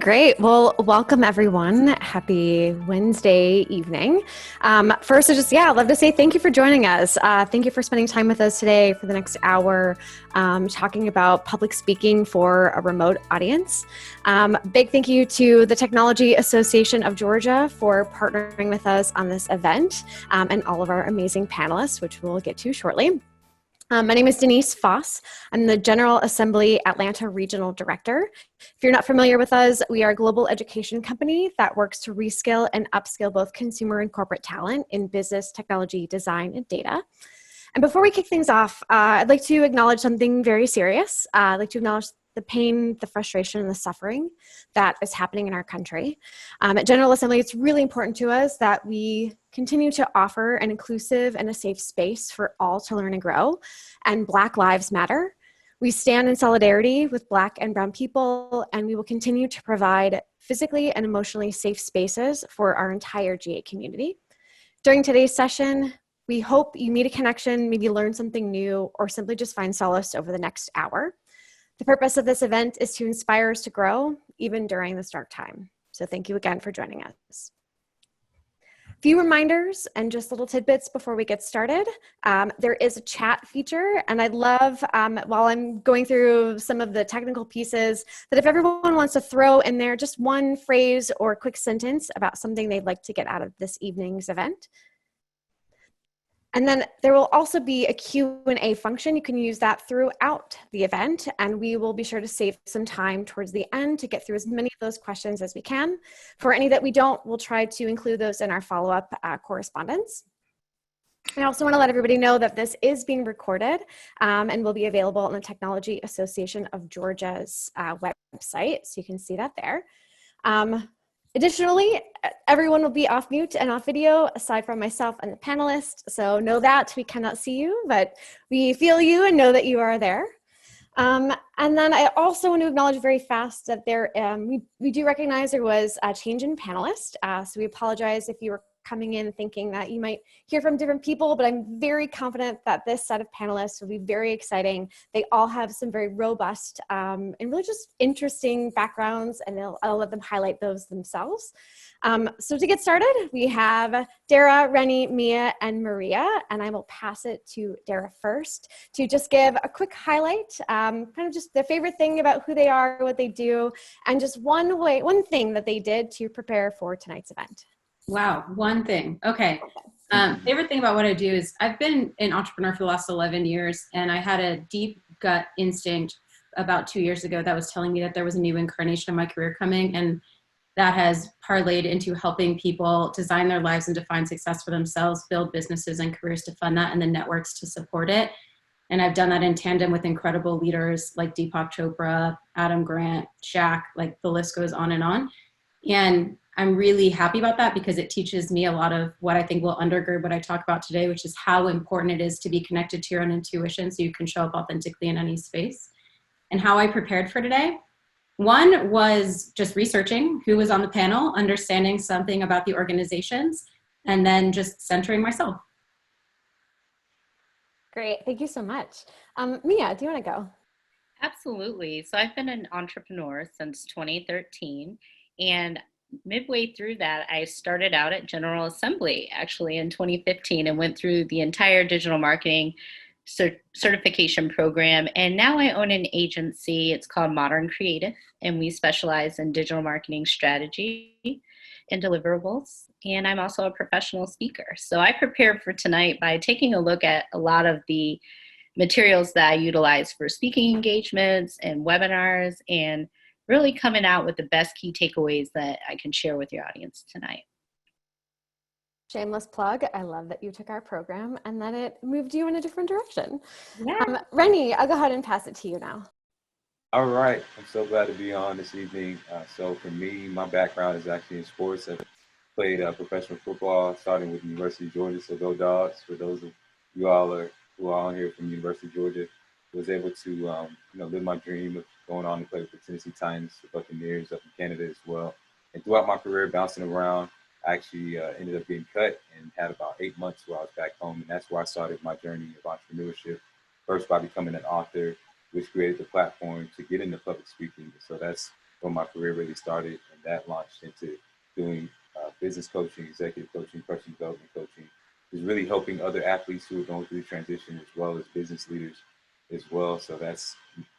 Great. Well, welcome everyone. Happy Wednesday evening. First, I'd love to say thank you for joining us. Thank you for spending time with us today for the next hour, talking about public speaking for a remote audience. Big thank you to the Technology Association of Georgia for partnering with us on this event, and all of our amazing panelists, which we'll get to shortly. My name is Denise Foss. I'm the General Assembly Atlanta Regional Director. If you're not familiar with us, we are a global education company that works to reskill and upskill both consumer and corporate talent in business, technology, design, and data. And before we kick things off, I'd like to acknowledge something very serious. I'd like to acknowledge the pain, the frustration, and the suffering that is happening in our country. At General Assembly, it's really important to us that we continue to offer an inclusive and a safe space for all to learn and grow, and Black Lives Matter. We stand in solidarity with Black and Brown people, and we will continue to provide physically and emotionally safe spaces for our entire GA community. During today's session, we hope you meet a connection, maybe learn something new, or simply just find solace over the next hour. The purpose of this event is to inspire us to grow, even during this dark time. So thank you again for joining us. A few reminders and just little tidbits before we get started. There is a chat feature, and I'd love, while I'm going through some of the technical pieces, that if everyone wants to throw in there just one phrase or a quick sentence about something they'd like to get out of this evening's event. And then there will also be a Q&A function. You can use that throughout the event, and we will be sure to save some time towards the end to get through as many of those questions as we can. For any that we don't, we'll try to include those in our follow-up correspondence. I also want to let everybody know that this is being recorded and will be available on the Technology Association of Georgia's website, so you can see that there. Additionally, everyone will be off mute and off video aside from myself and the panelists. So know that we cannot see you, but we feel you and know that you are there. And then I also want to acknowledge very fast that we do recognize there was a change in panelist. So we apologize if you were coming in thinking that you might hear from different people, but I'm very confident that this set of panelists will be very exciting. They all have some very robust and really just interesting backgrounds, and I'll let them highlight those themselves. So to get started, we have Darrah, Rennie, Mia, and Maria, and I will pass it to Darrah first to just give a quick highlight, kind of just the favorite thing about who they are, what they do, and just one thing that they did to prepare for tonight's event. Wow, one thing. Okay. Favorite thing about what I do is I've been an entrepreneur for the last 11 years, and I had a deep gut instinct about 2 years ago that was telling me that there was a new incarnation of my career coming, and that has parlayed into helping people design their lives and define success for themselves, build businesses and careers to fund that, and the networks to support it. And I've done that in tandem with incredible leaders like Deepak Chopra, Adam Grant, Shaq, like the list goes on. And I'm really happy about that because it teaches me a lot of what I think will undergird what I talk about today, which is how important it is to be connected to your own intuition so you can show up authentically in any space. And how I prepared for today. One was just researching who was on the panel, understanding something about the organizations, and then just centering myself. Great, thank you so much. Mia, do you want to go? Absolutely. So I've been an entrepreneur since 2013, and midway through that, I started out at General Assembly actually in 2015 and went through the entire digital marketing certification program. And now I own an agency. It's called Creatif, and we specialize in digital marketing strategy and deliverables. And I'm also a professional speaker. So I prepared for tonight by taking a look at a lot of the materials that I utilize for speaking engagements and webinars, and really coming out with the best key takeaways that I can share with your audience tonight. Shameless plug. I love that you took our program and then it moved you in a different direction. Yeah. Rennie, I'll go ahead and pass it to you now. All right. I'm so glad to be on this evening. So for me, my background is actually in sports. I've played professional football, starting with University of Georgia, so go Dogs. For those of you all who are on here from University of Georgia, was able to live my dream of going on to play with the Tennessee Titans, the Buccaneers up in Canada as well. And throughout my career, bouncing around, I actually ended up getting cut and had about 8 months where I was back home. And that's where I started my journey of entrepreneurship, first by becoming an author, which created the platform to get into public speaking. So that's where my career really started, and that launched into doing business coaching, executive coaching, personal development coaching, is really helping other athletes who are going through the transition, as well as business leaders as well. So that's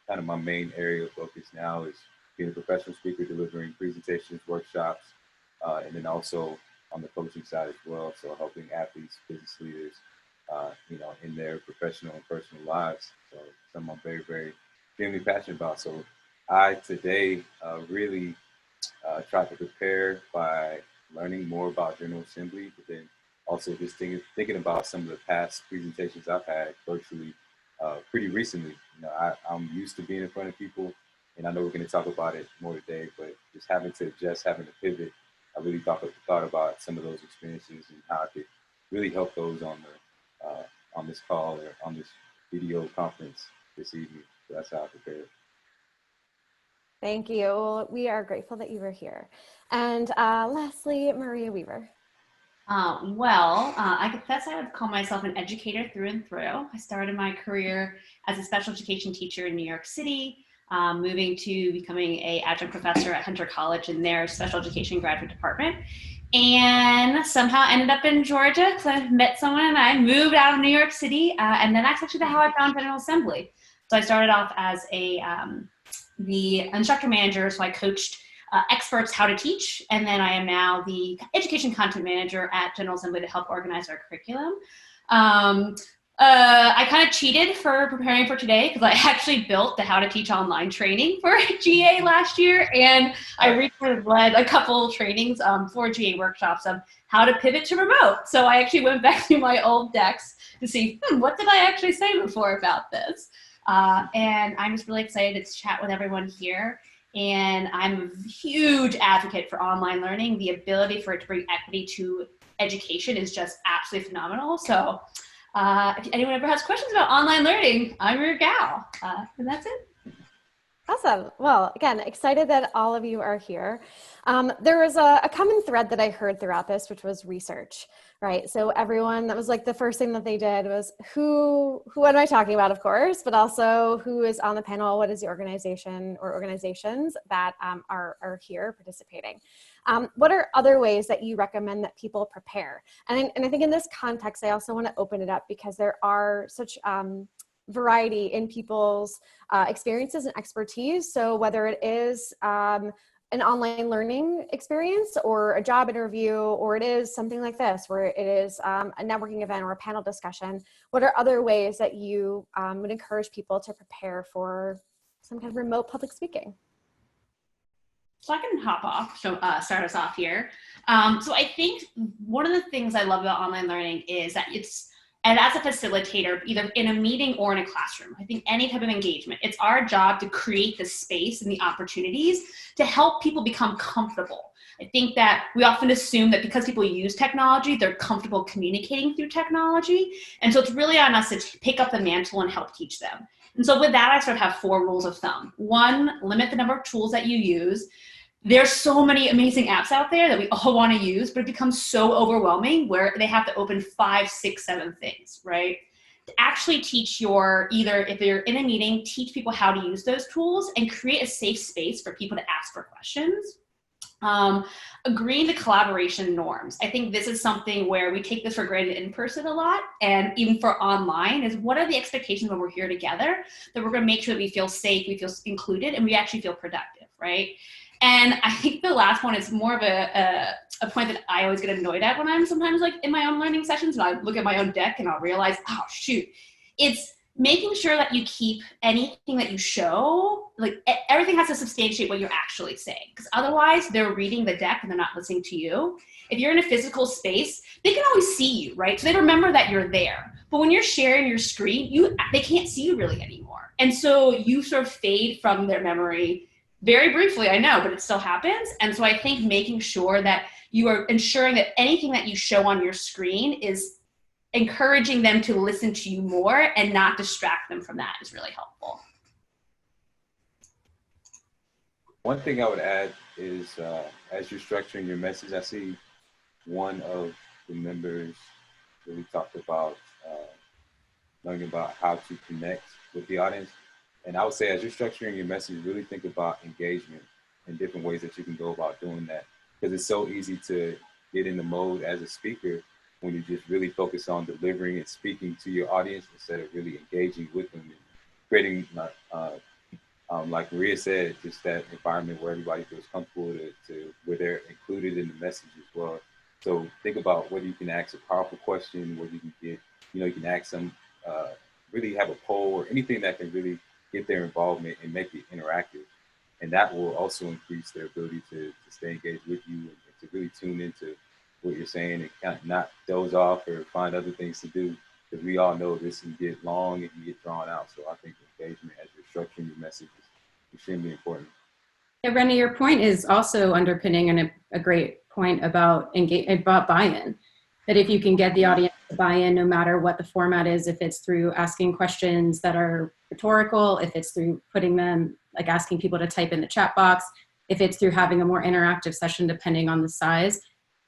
kind of my main area of focus now, is being a professional speaker, delivering presentations, workshops, and then also on the coaching side as well. So helping athletes, business leaders, in their professional and personal lives. So something I'm very, very extremely passionate about. So I today really try to prepare by learning more about General Assembly, but then also just thinking about some of the past presentations I've had virtually pretty recently. I'm used to being in front of people, and I know we're going to talk about it more today, but just having to adjust, having to pivot, I really thought about some of those experiences and how I could really help those on this call or on this video conference this evening. So that's how I prepared. Thank you. We are grateful that you were here. And lastly, Maria Weaver. I confess I would call myself an educator through and through. I started my career as a special education teacher in New York City, moving to becoming an adjunct professor at Hunter College in their special education graduate department, and somehow ended up in Georgia because I met someone and I moved out of New York City, and then that's actually how I found General Assembly. So I started off as the instructor manager, so I coached experts how to teach, and then I am now the education content manager at General Assembly to help organize our curriculum. I kind of cheated for preparing for today because I actually built the how to teach online training for GA last year, and I recently led a couple trainings for GA workshops of how to pivot to remote. So I actually went back to my old decks to see, what did I actually say before about this? And I'm just really excited to chat with everyone here. And I'm a huge advocate for online learning. The ability for it to bring equity to education is just absolutely phenomenal. So if anyone ever has questions about online learning, I'm your gal. And that's it. Awesome. Well, again, excited that all of you are here. There was a common thread that I heard throughout this, which was research, right? So everyone, that was like the first thing that they did was who am I talking about, of course, but also who is on the panel, what is the organization or organizations that are here participating. What are other ways that you recommend that people prepare? And I think in this context, I also want to open it up because there are such variety in people's experiences and expertise. So whether it is an online learning experience or a job interview, or it is something like this, where it is a networking event or a panel discussion, what are other ways that you would encourage people to prepare for some kind of remote public speaking? So I can hop off, so start us off here. So I think one of the things I love about online learning is that and as a facilitator, either in a meeting or in a classroom, I think any type of engagement, it's our job to create the space and the opportunities to help people become comfortable. I think that we often assume that because people use technology, they're comfortable communicating through technology. And so it's really on us to pick up the mantle and help teach them. And so with that, I sort of have 4 rules of thumb. 1, limit the number of tools that you use. There's so many amazing apps out there that we all want to use, but it becomes so overwhelming where they have to open 5, 6, 7 things, right? To actually teach either if you're in a meeting, teach people how to use those tools and create a safe space for people to ask for questions. Agreeing to collaboration norms. I think this is something where we take this for granted in person a lot, and even for online, is what are the expectations when we're here together, that we're going to make sure that we feel safe, we feel included, and we actually feel productive, right? And I think the last one is more of a point that I always get annoyed at when I'm sometimes like in my own learning sessions, and I look at my own deck and I'll realize, oh shoot, it's making sure that you keep anything that you show, like everything has to substantiate what you're actually saying, because otherwise they're reading the deck and they're not listening to you. If you're in a physical space, they can always see you, right? So they remember that you're there. But when you're sharing your screen, they can't see you really anymore. And so you sort of fade from their memory very briefly, I know, but it still happens. And so I think making sure that you are ensuring that anything that you show on your screen is encouraging them to listen to you more and not distract them from that is really helpful. One thing I would add is as you're structuring your message, I see one of the members really talked about learning about how to connect with the audience. And I would say as you're structuring your message, really think about engagement. and different ways that you can go about doing that. Because it's so easy to get in the mode as a speaker when you just really focus on delivering and speaking to your audience instead of really engaging with them and creating, like Maria said, just that environment where everybody feels comfortable to where they're included in the message as well. So think about whether you can ask a powerful question, whether you can get, you can ask them, really have a poll or anything that can really get their involvement and make it interactive. And that will also increase their ability to stay engaged with you and to really tune into what you're saying and kind of not doze off or find other things to do, because we all know this can get long and can get drawn out. So I think engagement as you're structuring your message is extremely important. Yeah, Rennie, your point is also underpinning and a great point about buy-in. That if you can get the audience to buy in, no matter what the format is, if it's through asking questions that are rhetorical, if it's through putting them, like asking people to type in the chat box, if it's through having a more interactive session, depending on the size,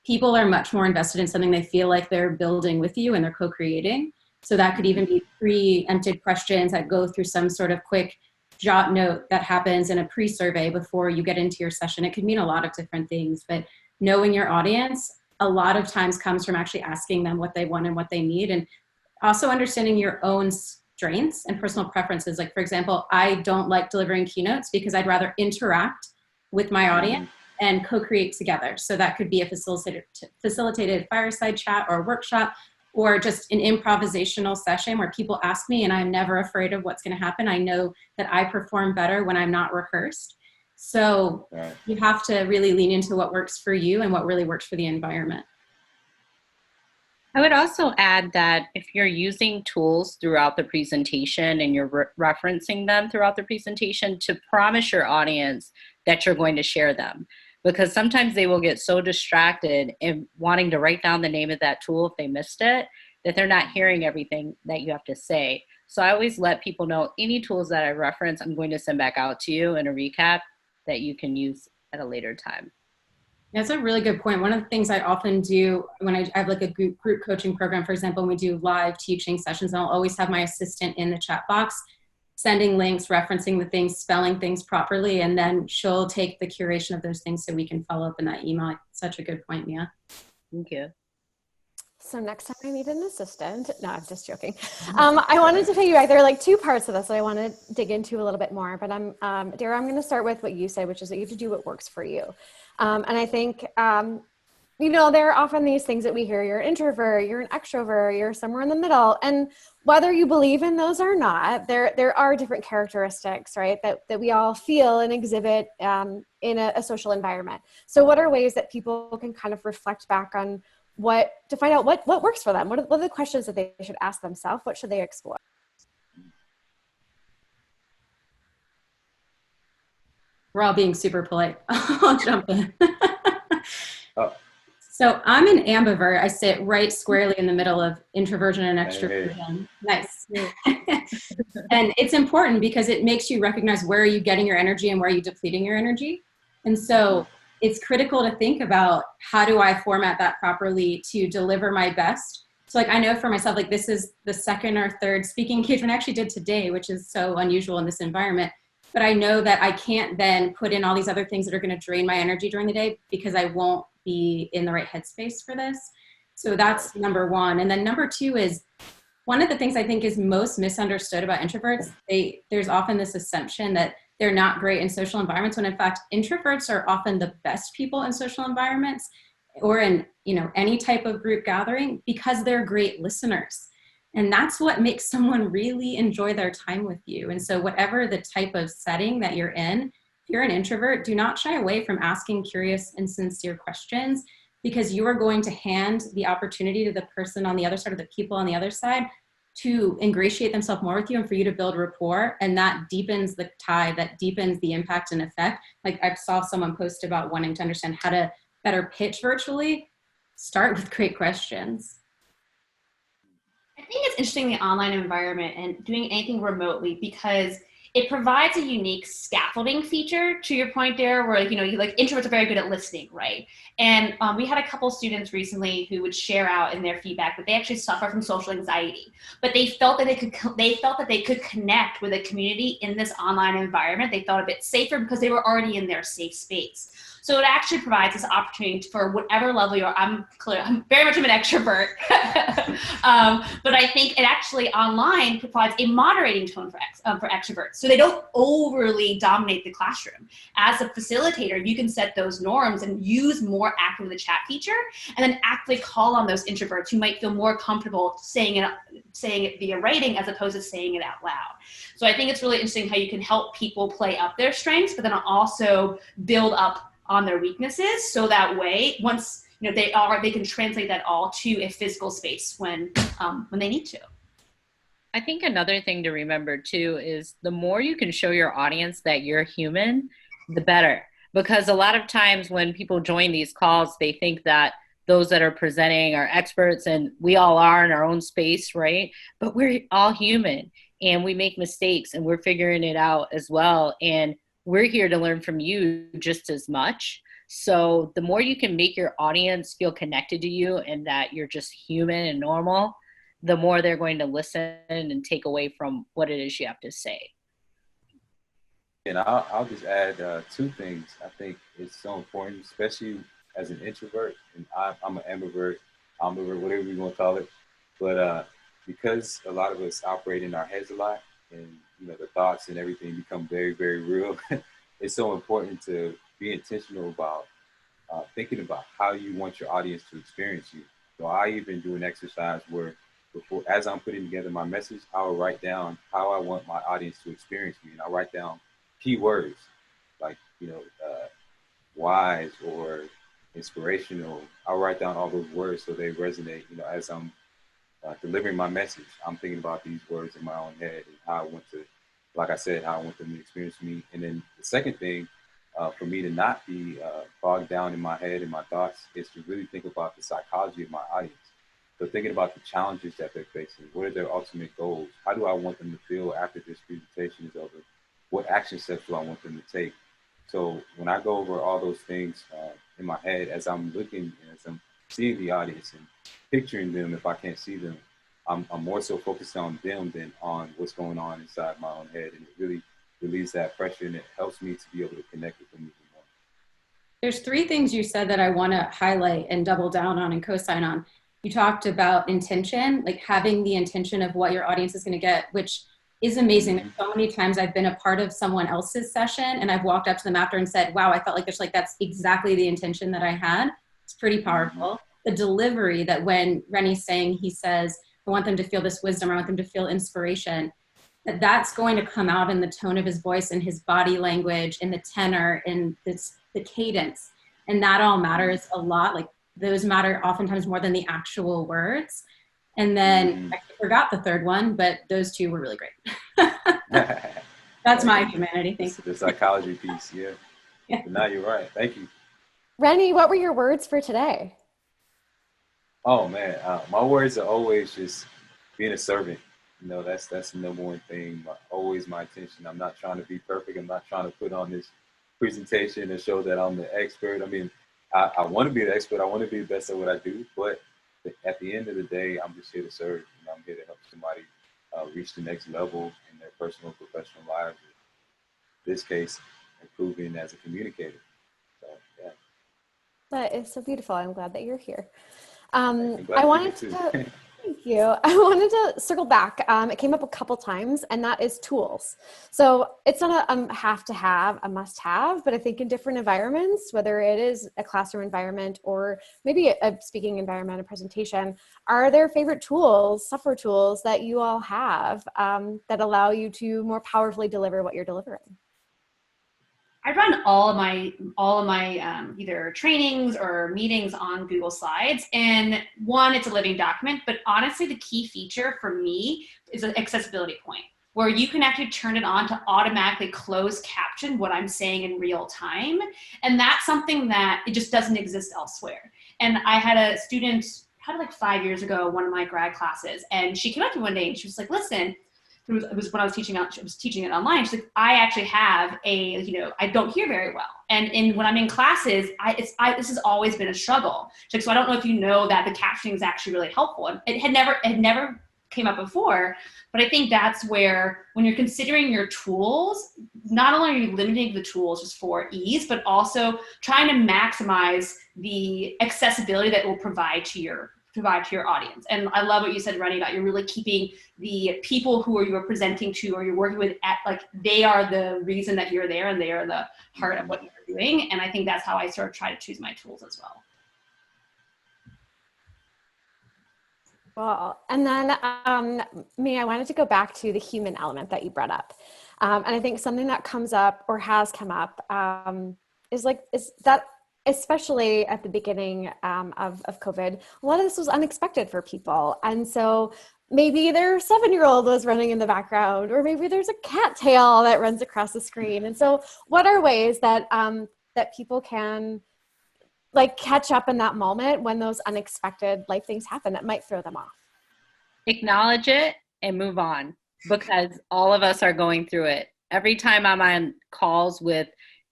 people are much more invested in something they feel like they're building with you and they're co-creating. So that could even be preempted questions that go through some sort of quick jot note that happens in a pre-survey before you get into your session. It could mean a lot of different things, but knowing your audience a lot of times comes from actually asking them what they want and what they need, and also understanding your own strengths and personal preferences. Like, for example, I don't like delivering keynotes because I'd rather interact with my audience and co-create together. So that could be a facilitated fireside chat or workshop, or just an improvisational session where people ask me and I'm never afraid of what's going to happen. I know that I perform better when I'm not rehearsed. So you have to really lean into what works for you and what really works for the environment. I would also add that if you're using tools throughout the presentation and you're referencing them throughout the presentation, to promise your audience that you're going to share them. Because sometimes they will get so distracted in wanting to write down the name of that tool if they missed it, that they're not hearing everything that you have to say. So I always let people know any tools that I reference, I'm going to send back out to you in a recap that you can use at a later time. That's a really good point. One of the things I often do when I have like a group coaching program, for example, when we do live teaching sessions, and I'll always have my assistant in the chat box, sending links, referencing the things, spelling things properly, and then she'll take the curation of those things so we can follow up in that email. Such a good point, Mia. Thank you. So next time I need an assistant. No, I'm just joking. I wanted to piggyback. There are like two parts of this that I want to dig into a little bit more, but Darrah, I'm going to start with what you said, which is that you have to do what works for you. And I think, there are often these things that we hear, you're an introvert, you're an extrovert, you're somewhere in the middle. And whether you believe in those or not, there are different characteristics, right, that we all feel and exhibit in a social environment. So what are ways that people can kind of reflect back on to find out what works for them? What are the questions that they should ask themselves? What should they explore? We're all being super polite. I'll jump in. So I'm an ambivert. I sit right squarely in the middle of introversion and extroversion. Nice. And it's important because it makes you recognize where are you getting your energy and where are you depleting your energy. And so it's critical to think about, how do I format that properly to deliver my best? So like, I know for myself, like this is the second or third speaking engagement I actually did today, which is so unusual in this environment. But I know that I can't then put in all these other things that are going to drain my energy during the day because I won't be in the right headspace for this. So that's number one. And then number two is, one of the things I think is most misunderstood about introverts, there's often this assumption that they're not great in social environments, when in fact, introverts are often the best people in social environments or in any type of group gathering, because they're great listeners. And that's what makes someone really enjoy their time with you. And so whatever the type of setting that you're in, if you're an introvert, do not shy away from asking curious and sincere questions, because you are going to hand the opportunity to the person on the other side, or the people on the other side, to ingratiate themselves more with you and for you to build rapport. And that deepens the tie, that deepens the impact and effect. Like I saw someone post about wanting to understand how to better pitch virtually. Start with great questions. I think it's interesting, the online environment and doing anything remotely, because it provides a unique scaffolding feature, to your point there, where, you know, introverts are very good at listening, right? And we had a couple students recently who would share out in their feedback that they actually suffer from social anxiety, but they felt that they could connect with a community in this online environment. They felt a bit safer because they were already in their safe space. So it actually provides this opportunity for whatever level you're. I'm very much of an extrovert, but I think it actually online provides a moderating tone for extroverts, so they don't overly dominate the classroom. As a facilitator, you can set those norms and use more actively the chat feature, and then actively call on those introverts who might feel more comfortable saying it via writing as opposed to saying it out loud. So I think it's really interesting how you can help people play up their strengths, but then also build up on their weaknesses, so that way, once you know they can translate that all to a physical space when they need to. I think another thing to remember too is the more you can show your audience that you're human, the better. Because a lot of times when people join these calls, they think that those that are presenting are experts, and we all are in our own space, right? But we're all human and we make mistakes and we're figuring it out as well. And we're here to learn from you just as much. So the more you can make your audience feel connected to you and that you're just human and normal, the more they're going to listen and take away from what it is you have to say. And I'll just add 2 things. I think it's so important, especially as an introvert, and I'm an ambivert, whatever you want to call it. But because a lot of us operate in our heads a lot, and you know the thoughts and everything become very, very real, it's so important to be intentional about thinking about how you want your audience to experience you. So I even do an exercise where before, as I'm putting together my message, I'll write down how I want my audience to experience me, and I'll write down key words like, you know, wise or inspirational. I'll write down all those words so they resonate. You know, as I'm delivering my message, I'm thinking about these words in my own head and how I want to, like I said, how I want them to experience me. And then the second thing, for me to not be bogged down in my head and my thoughts, is to really think about the psychology of my audience. So thinking about the challenges that they're facing, what are their ultimate goals? How do I want them to feel after this presentation is over? What action steps do I want them to take? So when I go over all those things in my head, as I'm looking, as I'm seeing the audience and picturing them, if I can't see them, I'm more so focused on them than on what's going on inside my own head. And it really relieves that pressure, and it helps me to be able to connect with them even more. There's 3 things you said that I want to highlight and double down on and co-sign on. You talked about intention, like having the intention of what your audience is going to get, which is amazing. There's so many times I've been a part of someone else's session and I've walked up to them after and said, wow, I felt like that's exactly the intention that I had. It's pretty powerful. The delivery, that when Rennie's saying, he says, I want them to feel this wisdom, I want them to feel inspiration, that's going to come out in the tone of his voice and his body language, in the tenor, in the cadence. And that all matters a lot. Like, those matter oftentimes more than the actual words. And then I forgot the third one, but those 2 were really great. That's my humanity. Thank you. The psychology piece, yeah. But now you're right. Thank you. Rennie, what were your words for today? Oh man, my words are always just being a servant. You know, that's the number one thing. Always my attention. I'm not trying to be perfect. I'm not trying to put on this presentation and show that I'm the expert. I mean, I want to be the expert. I want to be the best at what I do. But at the end of the day, I'm just here to serve. You know, I'm here to help somebody reach the next level in their personal, professional lives. In this case, improving as a communicator. So, yeah. That is so beautiful. I'm glad that you're here. Thank you. Thank you. I wanted to circle back. It came up a couple times, and that is tools. So it's not a have to have, a must have, but I think in different environments, whether it is a classroom environment or maybe a speaking environment, a presentation, are there favorite tools, software tools that you all have that allow you to more powerfully deliver what you're delivering? I run all of my either trainings or meetings on Google Slides, and one, it's a living document, but honestly, the key feature for me is an accessibility point, where you can actually turn it on to automatically close caption what I'm saying in real time. And that's something that it just doesn't exist elsewhere. And I had a student, probably like 5 years ago, one of my grad classes, and she came up to me one day and she was like, listen, it was when I was teaching it online. She's like, I actually have I don't hear very well. And when I'm in classes, this has always been a struggle. She's like, so I don't know if you know that the captioning is actually really helpful. And it had never came up before, but I think that's where, when you're considering your tools, not only are you limiting the tools just for ease, but also trying to maximize the accessibility that it will provide to your audience. And I love what you said, Rennie, about you're really keeping the people who you are presenting to or you're working with they are the reason that you're there, and they are the heart of what you're doing. And I think that's how I sort of try to choose my tools as well. Well, and then I wanted to go back to the human element that you brought up. And I think something that comes up or has come up is that, especially at the beginning of COVID, a lot of this was unexpected for people. And so maybe their 7-year-old was running in the background, or maybe there's a cat tail that runs across the screen. And so what are ways that that people can catch up in that moment when those unexpected life things happen that might throw them off? Acknowledge it and move on, because all of us are going through it. Every time I'm on calls with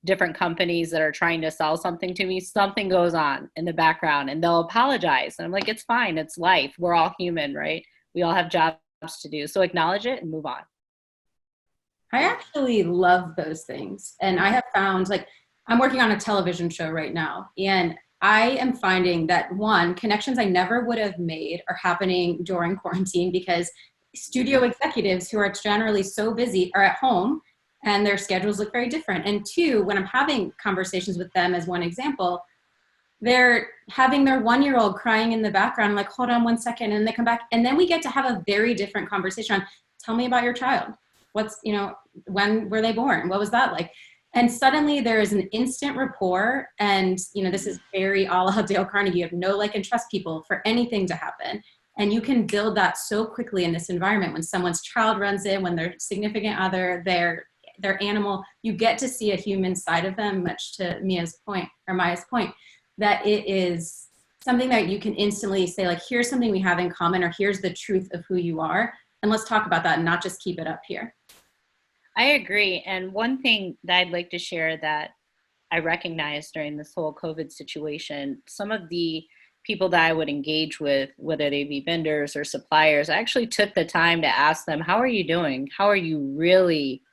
different companies that are trying to sell something to me, something goes on in the background and they'll apologize. And I'm like, it's fine. It's life. We're all human, right? We all have jobs to do. So acknowledge it and move on. I actually love those things. And I have found, I'm working on a television show right now, and I am finding that, one, connections I never would have made are happening during quarantine, because studio executives who are generally so busy are at home and their schedules look very different. And two, when I'm having conversations with them, as one example, they're having their 1-year-old crying in the background. I'm like, hold on 1 second. And they come back, and then we get to have a very different conversation on, tell me about your child. When were they born? What was that like? And suddenly there is an instant rapport. And, this is very a la Dale Carnegie. You have no like and trust people for anything to happen. And you can build that so quickly in this environment. When someone's child runs in, when their significant other, their animal, you get to see a human side of them, much to Maya's point, that it is something that you can instantly say, here's something we have in common, or here's the truth of who you are. And let's talk about that and not just keep it up here. I agree. And one thing that I'd like to share that I recognized during this whole COVID situation, some of the people that I would engage with, whether they be vendors or suppliers, I actually took the time to ask them, how are you doing? How are you really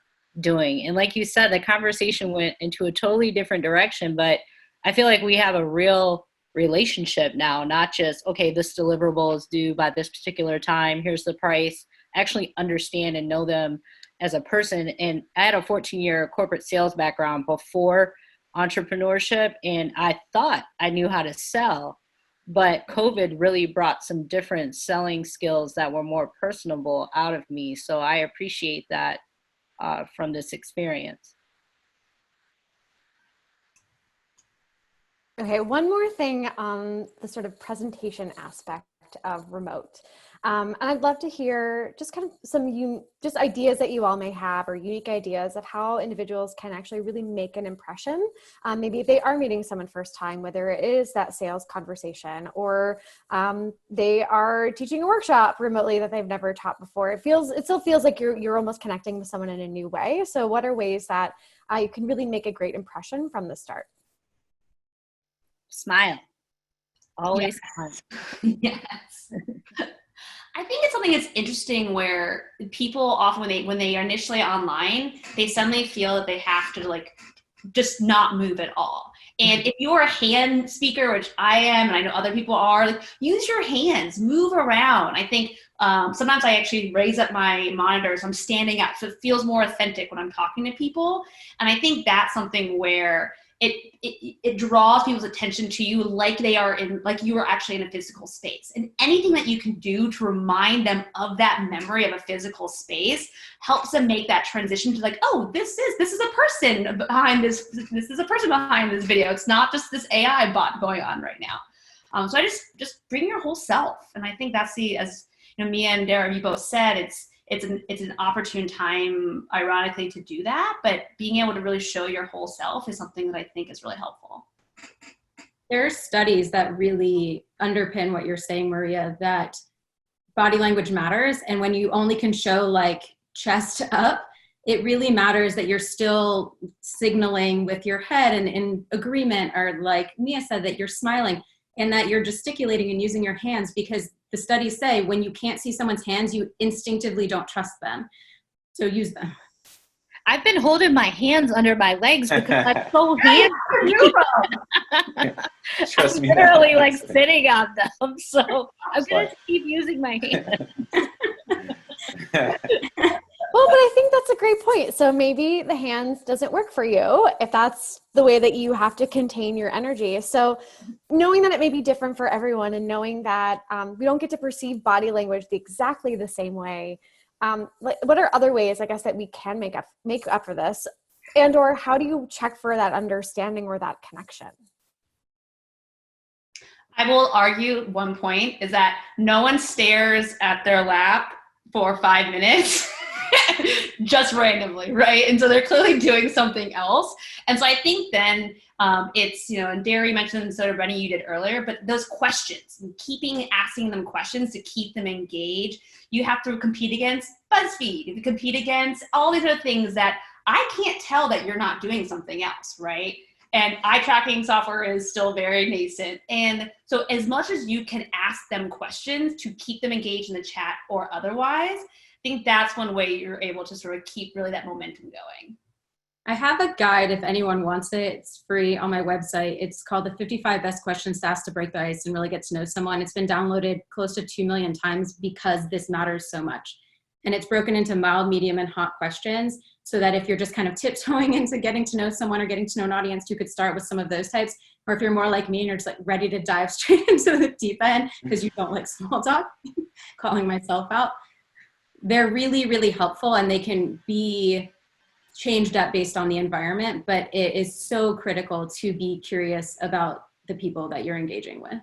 doing? And like you said, the conversation went into a totally different direction, but I feel like we have a real relationship now, not just, okay, this deliverable is due by this particular time, here's the price. Actually understand and know them as a person. And I had a 14-year corporate sales background before entrepreneurship, and I thought I knew how to sell, but COVID really brought some different selling skills that were more personable out of me. So I appreciate that from this experience. Okay, one more thing on the sort of presentation aspect of remote. And I'd love to hear just kind of some just ideas that you all may have, or unique ideas of how individuals can actually really make an impression. Maybe if they are meeting someone first time, whether it is that sales conversation, or they are teaching a workshop remotely that they've never taught before. It still feels like you're almost connecting with someone in a new way. So what are ways that you can really make a great impression from the start? Smile. Always yes. smile. Yes. I think it's something that's interesting where people often, when they are initially online, they suddenly feel that they have to just not move at all. And if you're a hand speaker, which I am, and I know other people are, use your hands, move around. I think sometimes I actually raise up my monitor so I'm standing up, so it feels more authentic when I'm talking to people. And I think that's something where it draws people's attention to you, like you are actually in a physical space. And anything that you can do to remind them of that memory of a physical space helps them make that transition to oh, this is a person behind this is a person behind this video. It's not just this AI bot going on right now. So I just bring your whole self. And I think that's as Mia and Darrah, you both said, it's an opportune time, ironically, to do that, but being able to really show your whole self is something that I think is really helpful. There are studies that really underpin what you're saying, Maria, that body language matters. And when you only can show chest up, it really matters that you're still signaling with your head and in agreement, or like Mia said, that you're smiling and that you're gesticulating and using your hands, because the studies say when you can't see someone's hands, you instinctively don't trust them. So use them. I've been holding my hands under my legs because I'm so handy. Trust me. I'm literally like sitting on them, so I'm gonna keep using my hands. Well, but I think that's a great point. So maybe the hands doesn't work for you if that's the way that you have to contain your energy. So knowing that it may be different for everyone, and knowing that we don't get to perceive body language exactly the same way. What are other ways, I guess, that we can make up for this? And or how do you check for that understanding or that connection? I will argue one point is that no one stares at their lap for 5 minutes just randomly, right? And so they're clearly doing something else. And so I think then it's, and Darrah mentioned, so did Rennie, you did earlier, but those questions, and asking them questions to keep them engaged. You have to compete against BuzzFeed, you compete against all these other things that I can't tell that you're not doing something else, right? And eye tracking software is still very nascent. And so as much as you can ask them questions to keep them engaged in the chat or otherwise, I think that's one way you're able to sort of keep really that momentum going. I have a guide if anyone wants it. It's free on my website. It's called the 55 Best Questions to Ask to Break the Ice and Really Get to Know Someone. It's been downloaded close to 2 million times because this matters so much. And it's broken into mild, medium, and hot questions, so that if you're just kind of tiptoeing into getting to know someone or getting to know an audience, you could start with some of those types. Or if you're more like me and you're just like ready to dive straight into the deep end because you don't like small talk, calling myself out, they're really, really helpful, and they can be changed up based on the environment. But it is so critical to be curious about the people that you're engaging with.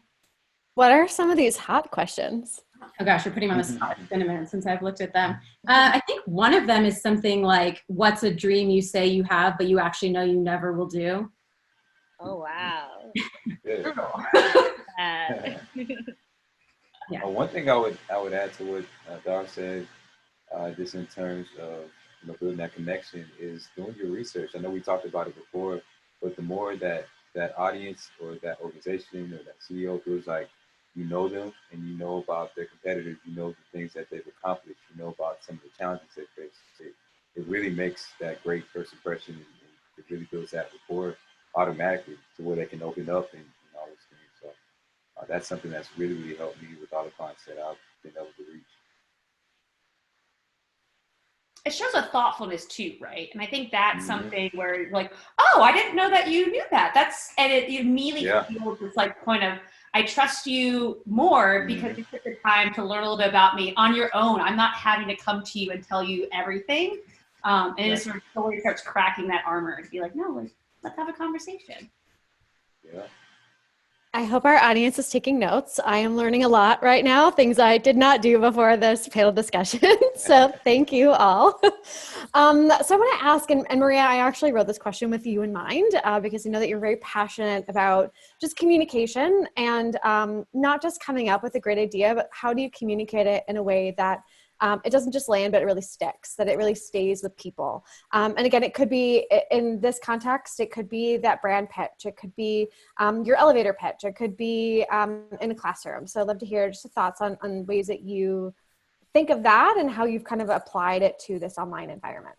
What are some of these hot questions? Oh gosh, you're putting me on the spot. It's been a minute since I've looked at them. I think one of them is something like, what's a dream you say you have, but you actually know you never will do? Oh, wow. Yeah. One thing I would add to what Darrah said, just in terms of building that connection, is doing your research. I know we talked about it before, but the more that audience or that organization or that CEO feels like you know them and you know about their competitors, you know the things that they've accomplished, you know about some of the challenges they face, it really makes that great first impression, and it really builds that rapport automatically to where they can open up and all those things. So that's something that's really, really helped me with all the clients that I've been able to reach. It shows a thoughtfulness too, right? And I think that's something where you're like, oh, I didn't know that you knew that. And it immediately feels this like point of, I trust you more because you took the time to learn a little bit about me on your own. I'm not having to come to you and tell you everything. And it sort of slowly starts cracking that armor to be like, no, let's have a conversation. Yeah. I hope our audience is taking notes. I am learning a lot right now, things I did not do before this panel discussion. So thank you all. So I want to ask, and Maria, I actually wrote this question with you in mind because I know that you're very passionate about just communication and not just coming up with a great idea, but how do you communicate it in a way that it doesn't just land, but it really sticks, that it really stays with people. And again, it could be in this context, it could be that brand pitch, it could be your elevator pitch, it could be in a classroom. So I'd love to hear just your thoughts on ways that you think of that and how you've kind of applied it to this online environment.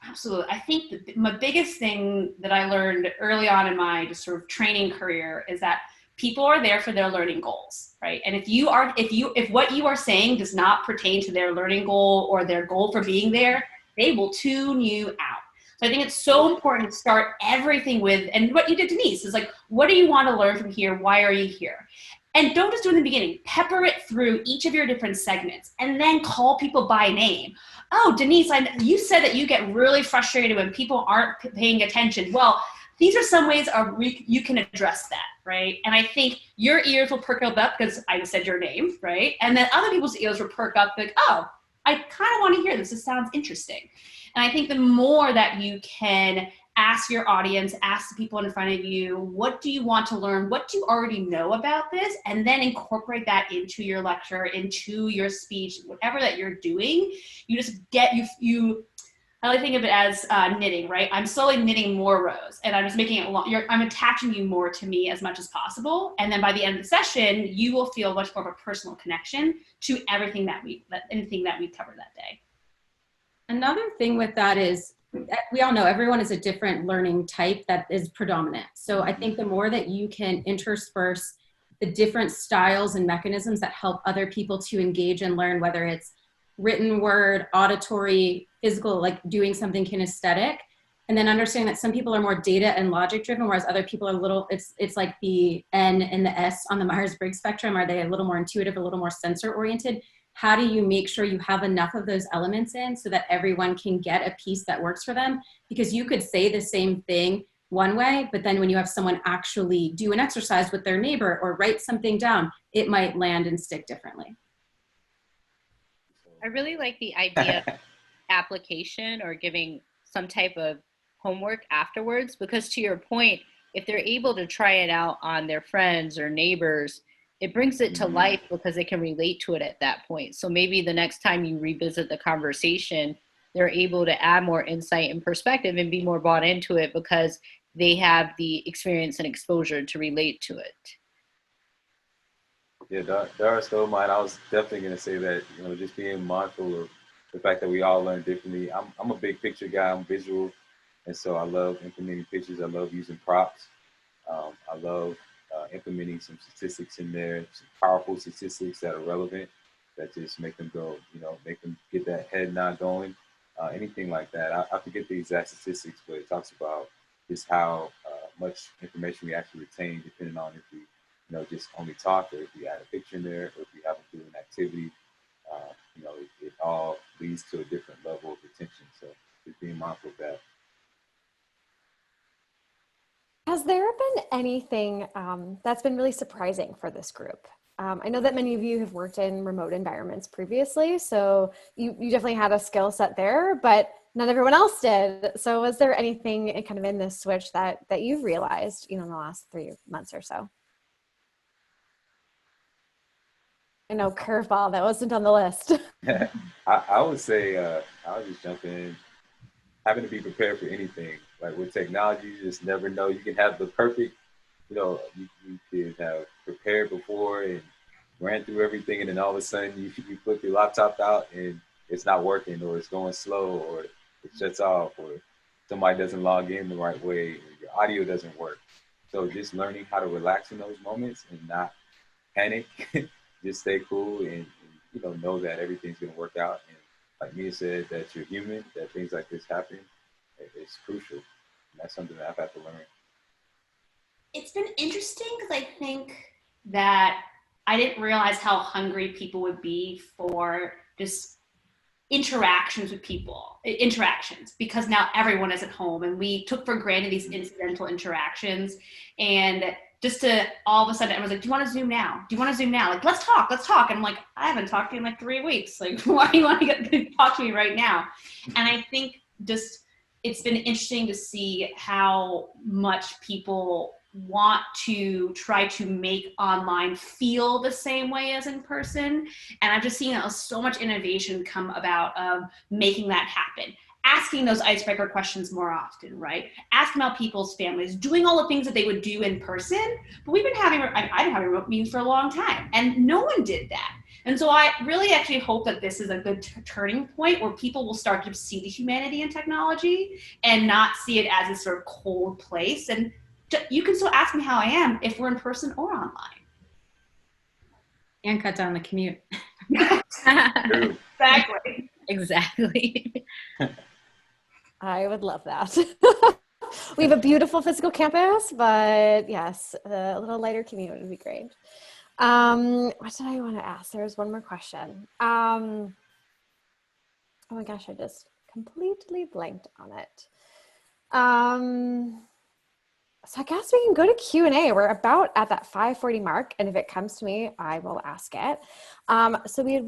Absolutely. I think my biggest thing that I learned early on in my just sort of training career is that people are there for their learning goals, right? And if what you are saying does not pertain to their learning goal or their goal for being there, they will tune you out. So I think it's so important to start everything with, and what you did, Denise, is like, what do you want to learn from here? Why are you here? And don't just do it in the beginning. Pepper it through each of your different segments and then call people by name. Oh, Denise, you said that you get really frustrated when people aren't paying attention. Well, these are some ways you can address that, right? And I think your ears will perk up because I just said your name, right? And then other people's ears will perk up like, oh, I kind of want to hear this. This sounds interesting. And I think the more that you can ask your audience, ask the people in front of you, what do you want to learn? What do you already know about this? And then incorporate that into your lecture, into your speech, whatever that you're doing. You just get, I like to think of it as knitting, right? I'm slowly knitting more rows, and I'm just making it long. I'm attaching you more to me as much as possible. And then by the end of the session, you will feel much more of a personal connection to anything that we covered that day. Another thing with that is, we all know everyone is a different learning type that is predominant. So I think the more that you can intersperse the different styles and mechanisms that help other people to engage and learn, whether it's written word, auditory, physical, like doing something kinesthetic, and then understanding that some people are more data and logic driven, whereas other people are a little, it's like the N and the S on the Myers-Briggs spectrum. Are they a little more intuitive, a little more sensor oriented? How do you make sure you have enough of those elements in so that everyone can get a piece that works for them? Because you could say the same thing one way, but then when you have someone actually do an exercise with their neighbor or write something down, it might land and stick differently. I really like the idea of application or giving some type of homework afterwards, because to your point, if they're able to try it out on their friends or neighbors, it brings it to life because they can relate to it at that point. So maybe the next time you revisit the conversation, they're able to add more insight and perspective and be more bought into it because they have the experience and exposure to relate to it. Yeah, Darrah stole mine. I was definitely going to say that, just being mindful of the fact that we all learn differently. I'm a big picture guy. I'm visual. And so I love implementing pictures. I love using props. I love implementing some statistics in there, some powerful statistics that are relevant, that just make them go, make them get that head nod going, anything like that. I forget the exact statistics, but it talks about just how much information we actually retain, depending on if we, just only talk, or if we add a picture in there, or if we have to do an activity. It all leads to a different level of retention. So just being mindful of that. Has there been anything that's been really surprising for this group? I know that many of you have worked in remote environments previously, so you definitely had a skill set there, but not everyone else did. So was there anything kind of in this switch that you've realized, in the last 3 months or so? I know, curveball, that wasn't on the list. I would say, I would just jump in, having to be prepared for anything. Like with technology, you just never know. You can have the perfect, you could have prepared before and ran through everything, and then all of a sudden you flip your laptop out and it's not working, or it's going slow, or it shuts off, or somebody doesn't log in the right way, or your audio doesn't work. So just learning how to relax in those moments and not panic, just stay cool and know that everything's going to work out. And like Mia said, that you're human, that things like this happen. It's crucial. And that's something that I've had to learn. It's been interesting because I think that I didn't realize how hungry people would be for just interactions with people, because now everyone is at home and we took for granted these incidental interactions. And just to all of a sudden, everyone's like, do you want to Zoom now? Do you want to Zoom now? Like, let's talk. And I'm like, I haven't talked to you in like 3 weeks. Like, why do you want to talk to me right now? And I think just, it's been interesting to see how much people want to try to make online feel the same way as in person. And I've just seen so much innovation come about of making that happen. Asking those icebreaker questions more often, right? Asking about people's families, doing all the things that they would do in person. But I've been having remote meetings for a long time, and no one did that. And so I really actually hope that this is a good turning point where people will start to see the humanity in technology and not see it as a sort of cold place. And you can still ask me how I am if we're in person or online. And cut down the commute. Exactly. Exactly. I would love that. We have a beautiful physical campus, but yes, a little lighter commute would be great. What did I want to ask? There was one more question. Oh my gosh, I just completely blanked on it. So I guess we can go to Q&A. We're about at that 5:40 mark, and if it comes to me, I will ask it. So we had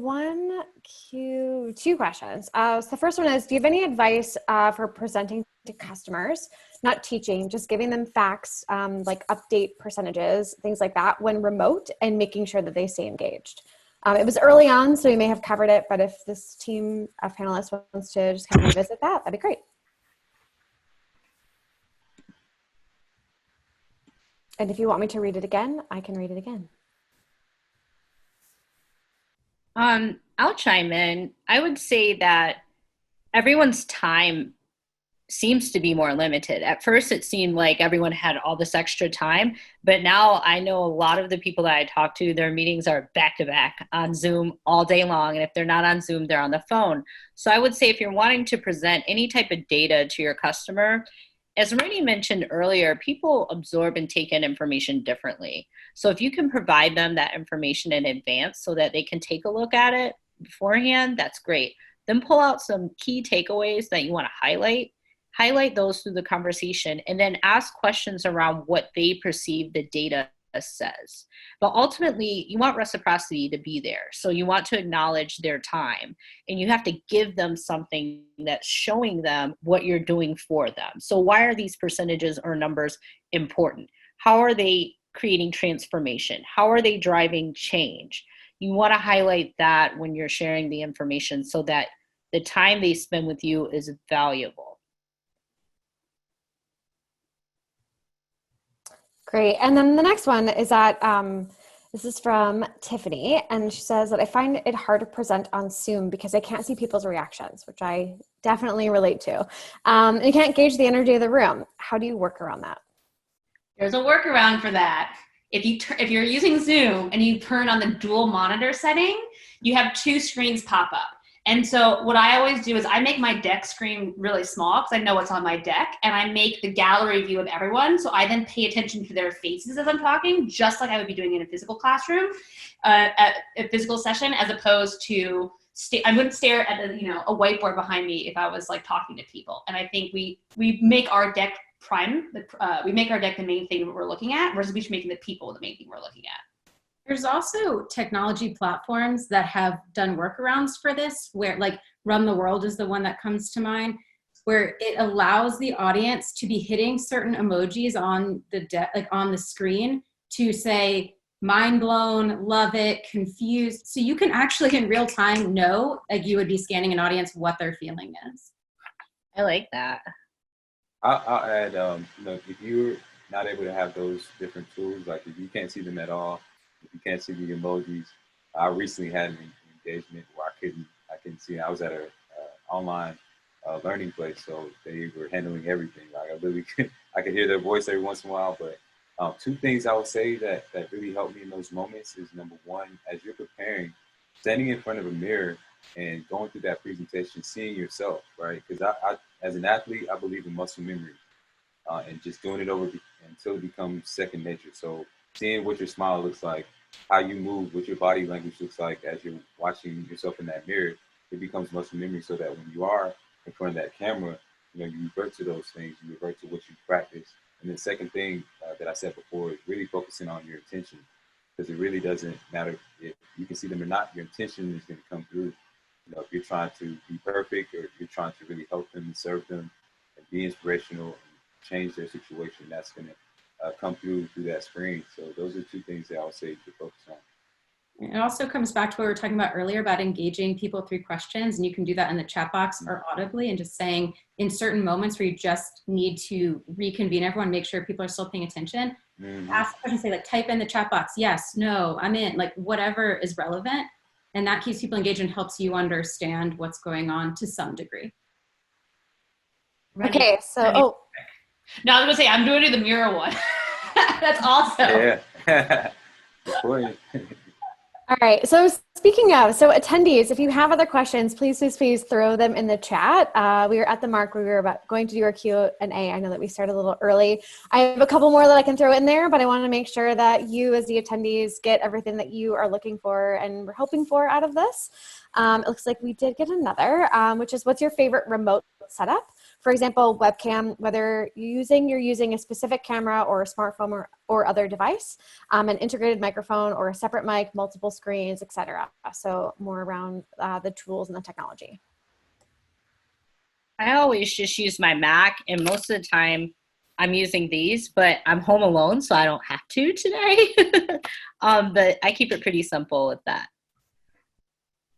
two questions. So the first one is, do you have any advice for presenting to customers, not teaching, just giving them facts, like update percentages, things like that when remote, and making sure that they stay engaged? It was early on, so we may have covered it, but if this team of panelists wants to just kind of revisit that, that'd be great. And if you want me to read it again, I can read it again. I'll chime in. I would say that everyone's time seems to be more limited. At first, it seemed like everyone had all this extra time, but now I know a lot of the people that I talk to, their meetings are back to back on Zoom all day long. And if they're not on Zoom, they're on the phone. So I would say if you're wanting to present any type of data to your customer, as Rennie mentioned earlier, people absorb and take in information differently. So if you can provide them that information in advance so that they can take a look at it beforehand, that's great. Then pull out some key takeaways that you want to highlight those through the conversation, and then ask questions around what they perceive the data says. But ultimately, you want reciprocity to be there. So you want to acknowledge their time, and you have to give them something that's showing them what you're doing for them. So why are these percentages or numbers important? How are they creating transformation? How are they driving change? You want to highlight that when you're sharing the information so that the time they spend with you is valuable. Great. And then the next one is that this is from Tiffany, and she says that I find it hard to present on Zoom because I can't see people's reactions, which I definitely relate to. And you can't gauge the energy of the room. How do you work around that? There's a workaround for that. If you're using Zoom and you turn on the dual monitor setting, you have two screens pop up. And so what I always do is I make my deck screen really small because I know what's on my deck, and I make the gallery view of everyone. So I then pay attention to their faces as I'm talking, just like I would be doing in a physical classroom, at a physical session, as opposed to I wouldn't stare at a whiteboard behind me if I was like talking to people. And I think we make our deck we make our deck the main thing that we're looking at, versus we should making the people the main thing we're looking at. There's also technology platforms that have done workarounds for this, where like Run the World is the one that comes to mind, where it allows the audience to be hitting certain emojis on the screen to say mind blown, love it, confused. So you can actually in real time know, like you would be scanning an audience, what their feeling is. I like that. I'll add, if you're not able to have those different tools, like if you can't see them at all, if you can't see the emojis, I recently had an engagement where I couldn't see. I was at a online learning place, so they were handling everything. Like I could hear their voice every once in a while. But two things I would say that really helped me in those moments is, number one, as you're preparing, standing in front of a mirror and going through that presentation, seeing yourself, right? Because I, as an athlete, I believe in muscle memory, and just doing it over until it becomes second nature. So seeing what your smile looks like, how you move, what your body language looks like as you're watching yourself in that mirror, it becomes muscle memory, so that when you are in front of that camera, you revert to those things, you revert to what you practice. And the second thing that I said before is really focusing on your intention, because it really doesn't matter if you can see them or not, your intention is going to come through. If you're trying to be perfect, or if you're trying to really help them and serve them and be inspirational and change their situation, that's going to come through that screen. So those are two things that I would say to focus on. It also comes back to what we were talking about earlier about engaging people through questions, and you can do that in the chat box or audibly, and just saying in certain moments where you just need to reconvene everyone, make sure people are still paying attention. Ask a question, say like, type in the chat box, yes, no, I'm in, like whatever is relevant. And that keeps people engaged and helps you understand what's going on to some degree. Okay, so, No, I was gonna say, I'm doing the mirror one. That's also. Yeah. Good point. All right. So speaking of, attendees, if you have other questions, please throw them in the chat. We are at the mark where we were about going to do our Q&A. I know that we started a little early. I have a couple more that I can throw in there, but I want to make sure that you as the attendees get everything that you are looking for and we're hoping for out of this. It looks like we did get another, which is, what's your favorite remote setup. For example, webcam, whether you're using a specific camera or a smartphone or other device, an integrated microphone or a separate mic, multiple screens, etc. So more around the tools and the technology. I always just use my Mac, and most of the time I'm using these, but I'm home alone, so I don't have to today. But I keep it pretty simple with that.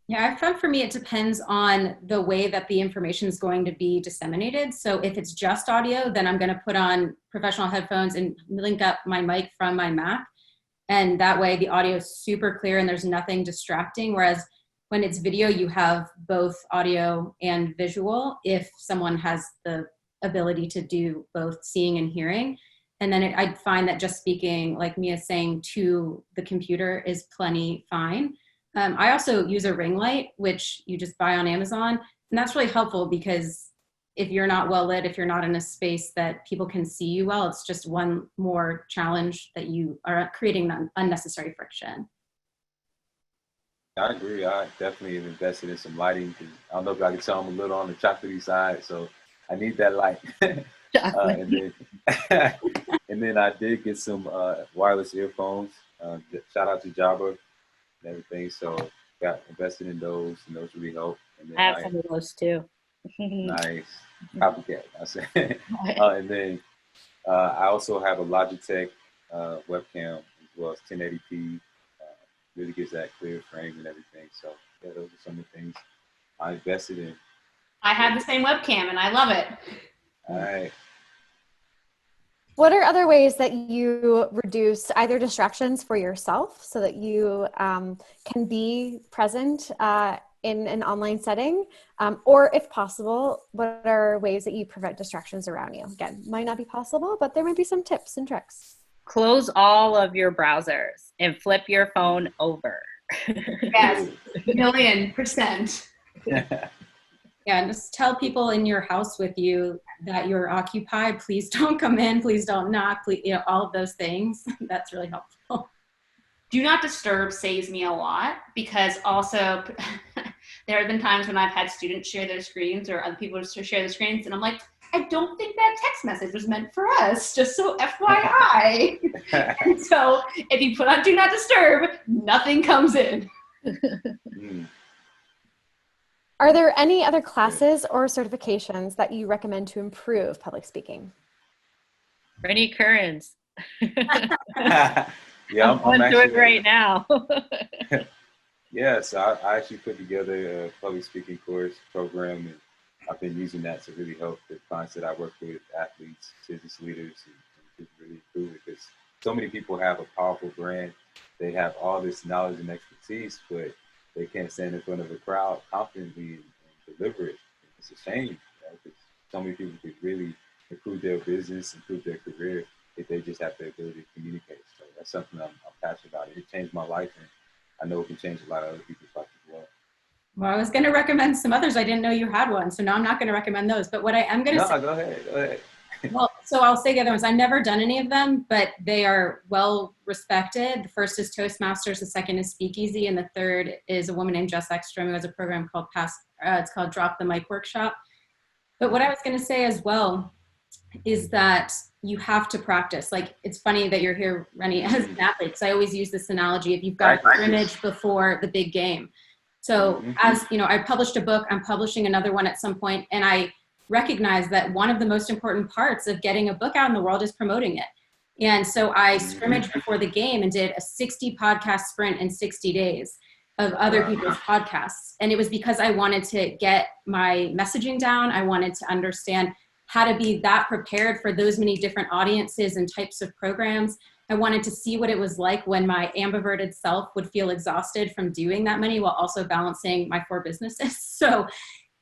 Yeah, I found for me, it depends on the way that the information is going to be disseminated. So if it's just audio, then I'm going to put on professional headphones and link up my mic from my Mac. And that way the audio is super clear and there's nothing distracting. Whereas when it's video, you have both audio and visual if someone has the ability to do both seeing and hearing. And then I find that just speaking, like Mia saying, to the computer is plenty fine. I also use a ring light, which you just buy on Amazon. And that's really helpful because if you're not well lit, if you're not in a space that people can see you well, it's just one more challenge that you are creating unnecessary friction. I agree. I definitely have invested in some lighting because I don't know if I can tell I'm a little on the chocolatey side, so I need that light. And then I did get some wireless earphones. Shout out to Darrah and everything. So got invested in those, and those really help. And then I have some of those too. Nice. Copycat, I say. And then I also have a Logitech webcam as well as 1080p. Really gives that clear frame and everything. So yeah, those are some of the things I invested in. I have the same webcam and I love it. All right. What are other ways that you reduce either distractions for yourself so that you can be present in an online setting? Or if possible, what are ways that you prevent distractions around you? Again, might not be possible, but there might be some tips and tricks. Close all of your browsers and flip your phone over. Yes, 1,000,000%. Yeah, and just tell people in your house with you that you're occupied. Please don't come in. Please don't knock. Please, all of those things. That's really helpful. Do not disturb saves me a lot because also there have been times when I've had students share their screens or other people share their screens and I'm like, I don't think that text message was meant for us, just so FYI. And so if you put on do not disturb, nothing comes in. Are there any other classes or certifications that you recommend to improve public speaking? Rennie Curran's. Yeah, I'm going through it right now. Yes, I actually put together a public speaking course program, and I've been using that to really help the clients that I work with, athletes, business leaders, and to really improve it. Because so many people have a powerful brand, they have all this knowledge and expertise, but they can't stand in front of a crowd confidently and deliver it. It's a shame, because so many people could really improve their business, improve their career, if they just have the ability to communicate. So that's something I'm passionate about. It changed my life, and I know it can change a lot of other people's lives as well. Well, I was going to recommend some others. I didn't know you had one, so now I'm not going to recommend those. But what I am going to say— No, go ahead. Well, so I'll say the other ones. I've never done any of them, but they are well respected. The first is Toastmasters, the second is Speakeasy, and the third is a woman named Jess Ekstrom who has a program called it's called Drop the Mic Workshop. But what I was going to say as well is that you have to practice. Like, it's funny that you're here, Rennie, as an athlete, because I always use this analogy of you've got a scrimmage before the big game. So as you know, I published a book, I'm publishing another one at some point, and I recognize that one of the most important parts of getting a book out in the world is promoting it. And so I scrimmaged before the game and did a 60 podcast sprint in 60 days of other people's podcasts. And it was because I wanted to get my messaging down. I wanted to understand how to be that prepared for those many different audiences and types of programs. I wanted to see what it was like when my ambiverted self would feel exhausted from doing that many while also balancing my 4 businesses. So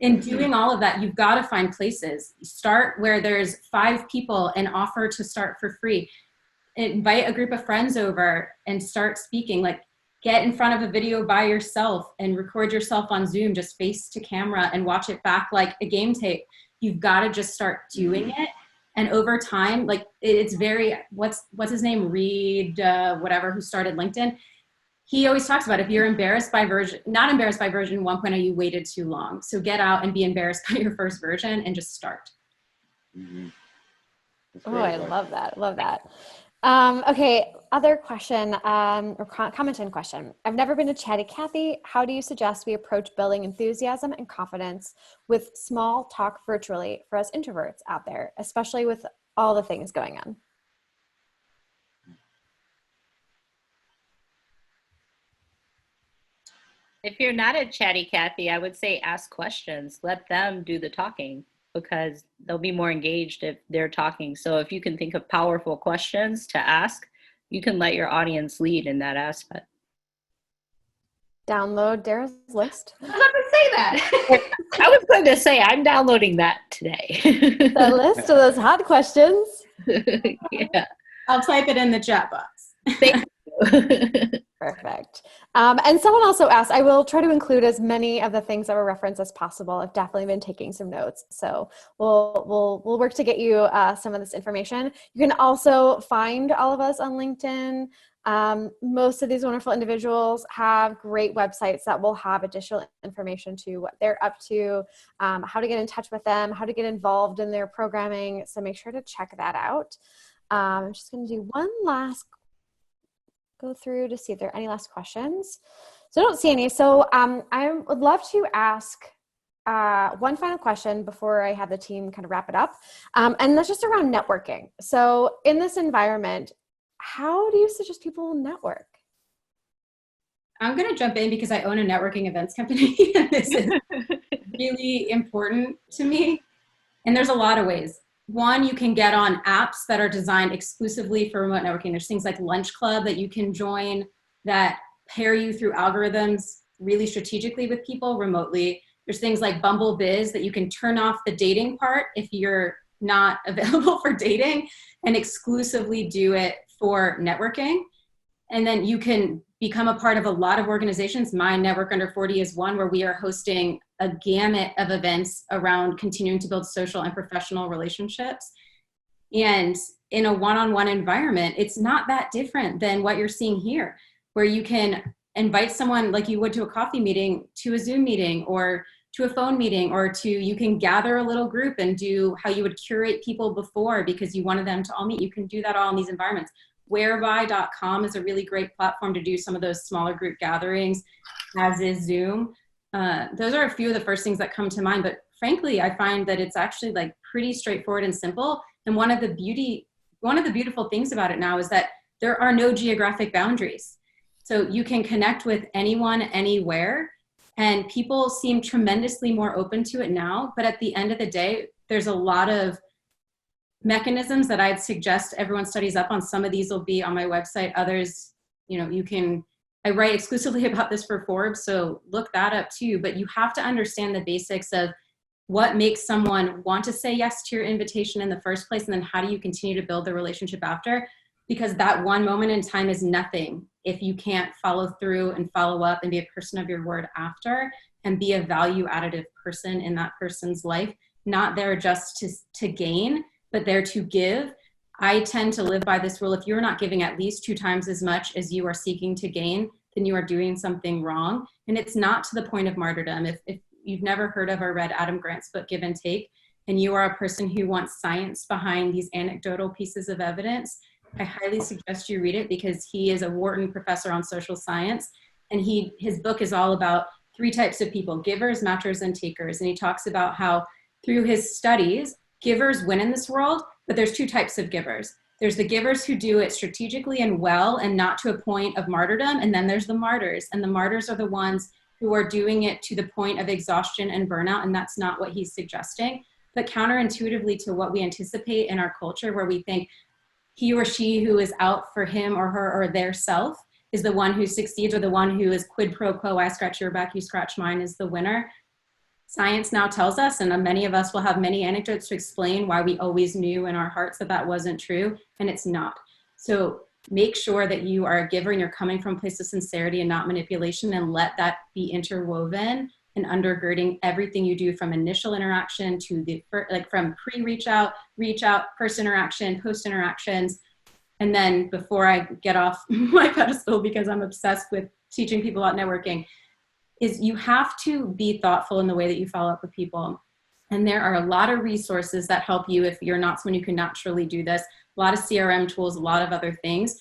in doing all of that, you've got to find places. Start where there's 5 people and offer to start for free. Invite a group of friends over and start speaking. Like, get in front of a video by yourself and record yourself on Zoom, just face to camera and watch it back like a game tape. You've got to just start doing it. And over time, like, it's very, what's his name? Reed, whatever, who started LinkedIn. he always talks about if you're not embarrassed by version 1.0, you waited too long. So get out and be embarrassed by your first version and just start. Mm-hmm. Oh, I love that. Love that. Okay, other question or comment and question. I've never been to Chatty Cathy. How do you suggest we approach building enthusiasm and confidence with small talk virtually for us introverts out there, especially with all the things going on? If you're not a Chatty Cathy, I would say ask questions. Let them do the talking because they'll be more engaged if they're talking. So if you can think of powerful questions to ask, you can let your audience lead in that aspect. Download Darrah's list. I was about to say that. I was going to say, I'm downloading that today. The list of those hot questions. Yeah. I'll type it in the chat box. Thank you. Perfect. And someone also asked, I will try to include as many of the things that were referenced as possible. I've definitely been taking some notes. So we'll work to get you some of this information. You can also find all of us on LinkedIn. Most of these wonderful individuals have great websites that will have additional information to what they're up to, how to get in touch with them, how to get involved in their programming. So make sure to check that out. I'm just going to do one last go through to see if there are any last questions. So I don't see any. So I would love to ask one final question before I have the team kind of wrap it up. And that's just around networking. So in this environment, how do you suggest people network? I'm going to jump in because I own a networking events company. And this is really important to me. And there's a lot of ways. One, you can get on apps that are designed exclusively for remote networking. There's things like Lunch Club that you can join that pair you through algorithms really strategically with people remotely. There's things like Bumble Biz that you can turn off the dating part if you're not available for dating and exclusively do it for networking. And then you can become a part of a lot of organizations. My Network Under 40 is one where we are hosting a gamut of events around continuing to build social and professional relationships. And in a one-on-one environment, it's not that different than what you're seeing here, where you can invite someone like you would to a coffee meeting, to a Zoom meeting, or to a phone meeting, or you can gather a little group and do how you would curate people before because you wanted them to all meet. You can do that all in these environments. Whereby.com is a really great platform to do some of those smaller group gatherings, as is Zoom. Those are a few of the first things that come to mind, but frankly, I find that it's actually like pretty straightforward and simple. And one of the beautiful things about it now is that there are no geographic boundaries. So you can connect with anyone, anywhere, and people seem tremendously more open to it now. But at the end of the day, there's a lot of mechanisms that I'd suggest everyone studies up on. Some of these will be on my website. Others, I write exclusively about this for Forbes, so look that up too. But you have to understand the basics of what makes someone want to say yes to your invitation in the first place, and then how do you continue to build the relationship after? Because that one moment in time is nothing if you can't follow through and follow up and be a person of your word after and be a value additive person in that person's life, not there just to gain, but there to give. I tend to live by this rule. If you're not giving at least 2 times as much as you are seeking to gain, then you are doing something wrong. And it's not to the point of martyrdom. If you've never heard of or read Adam Grant's book, Give and Take, and you are a person who wants science behind these anecdotal pieces of evidence, I highly suggest you read it because he is a Wharton professor on social science. And his book is all about 3 types of people: givers, matchers, and takers. And he talks about how through his studies, givers win in this world, but there's 2 types of givers. There's the givers who do it strategically and well and not to a point of martyrdom. And then there's the martyrs. And the martyrs are the ones who are doing it to the point of exhaustion and burnout. And that's not what he's suggesting. But counterintuitively to what we anticipate in our culture, where we think he or she who is out for him or her or their self is the one who succeeds, or the one who is quid pro quo, I scratch your back, you scratch mine, is the winner. Science now tells us, and many of us will have many anecdotes to explain why we always knew in our hearts that that wasn't true, and it's not. So make sure that you are a giver and you're coming from a place of sincerity and not manipulation, and let that be interwoven and undergirding everything you do, from initial interaction to from pre-reach out, reach out, first interaction, post interactions. And then before I get off my pedestal, because I'm obsessed with teaching people about networking, is you have to be thoughtful in the way that you follow up with people. And there are a lot of resources that help you if you're not someone who can naturally do this. A lot of CRM tools, a lot of other things.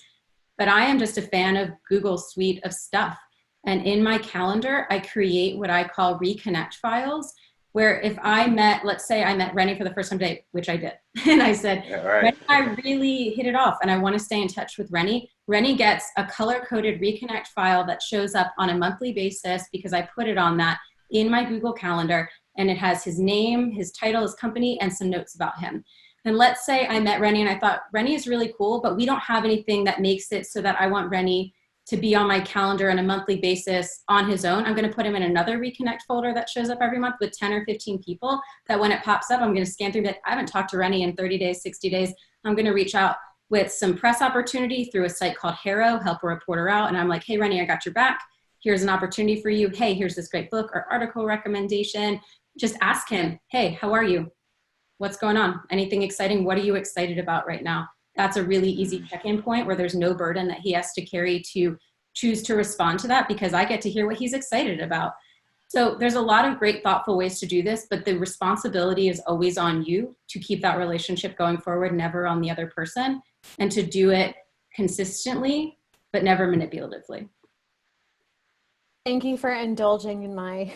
But I am just a fan of Google's suite of stuff. And in my calendar, I create what I call Reconnect Files, where if I met, let's say I met Rennie for the first time today, which I did. And I said, Rennie, I really hit it off and I want to stay in touch with Rennie. Rennie gets a color-coded Reconnect file that shows up on a monthly basis because I put it on that in my Google Calendar. And it has his name, his title, his company, and some notes about him. And let's say I met Rennie and I thought, Rennie is really cool, but we don't have anything that makes it so that I want Rennie to be on my calendar on a monthly basis on his own. I'm gonna put him in another Reconnect folder that shows up every month with 10 or 15 people that when it pops up, I'm gonna scan through that. I haven't talked to Rennie in 30 days, 60 days. I'm gonna reach out with some press opportunity through a site called Harrow, Help a Reporter Out. And I'm like, hey, Rennie, I got your back. Here's an opportunity for you. Hey, here's this great book or article recommendation. Just ask him, hey, how are you? What's going on? Anything exciting? What are you excited about right now? That's a really easy check-in point where there's no burden that he has to carry to choose to respond to that because I get to hear what he's excited about. So there's a lot of great, thoughtful ways to do this, but the responsibility is always on you to keep that relationship going forward, never on the other person, and to do it consistently, but never manipulatively. Thank you for indulging in my